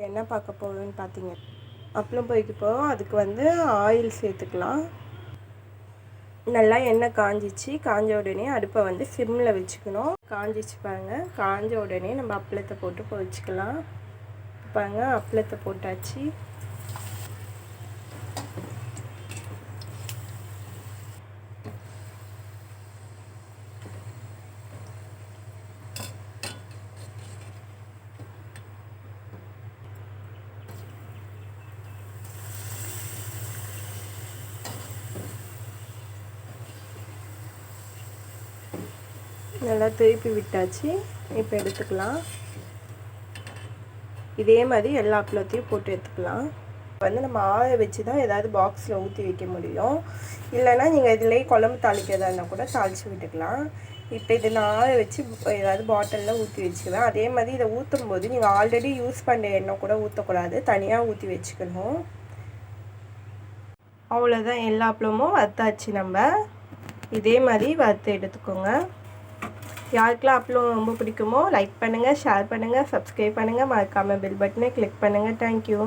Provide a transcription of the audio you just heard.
என்ன பார்க்க போகிறோம்னு பார்த்தீங்க அப்பளம் பொரிக்க போகிறோம். அதுக்கு வந்து ஆயில் சேர்த்துக்கலாம். நல்லா எண்ணெய் காஞ்சிச்சு. காஞ்ச உடனே அடுப்பை வந்து சிம்மில் வச்சுக்கணும். காஞ்சிச்சு பாருங்கள். காஞ்ச உடனே நம்ம அப்பளத்தை போட்டு பொரிச்சிக்கலாம். பாருங்கள், அப்பளத்தை போட்டாச்சு. நல்லா திருப்பி விட்டாச்சு. இப்போ எடுத்துக்கலாம். இதே மாதிரி எல்லா அப்பளத்தையும் போட்டு எடுத்துக்கலாம். வந்து நம்ம ஆற வச்சு தான் ஏதாவது பாக்ஸில் ஊற்றி வைக்க முடியும். இல்லைன்னா நீங்கள் இதிலேயே குழம்பு தாளிக்கிறதா இருந்தால் கூட தாளித்து விட்டுக்கலாம். இப்போ இதை நான் ஆற வச்சு ஏதாவது பாட்டிலில் ஊற்றி வச்சுக்குவேன். அதே மாதிரி இதை ஊற்றும் போது நீங்கள் ஆல்ரெடி யூஸ் பண்ணுற எண்ணெய் கூட ஊற்றக்கூடாது, தனியாக ஊற்றி வச்சுக்கணும். அவ்வளோதான், எல்லா அப்பளமும் வறுத்தாச்சு. நம்ம இதே மாதிரி வறுத்து எடுத்துக்கோங்க. யாருக்கெல்லாம் அப்பளம் ரொம்ப பிடிக்குமோ லைக் பண்ணுங்கள், ஷேர் பண்ணுங்கள், சப்ஸ்கிரைப் பண்ணுங்கள், மறக்காமல் பெல் பட்டனை கிளிக் பண்ணுங்கள். தேங்க்யூ.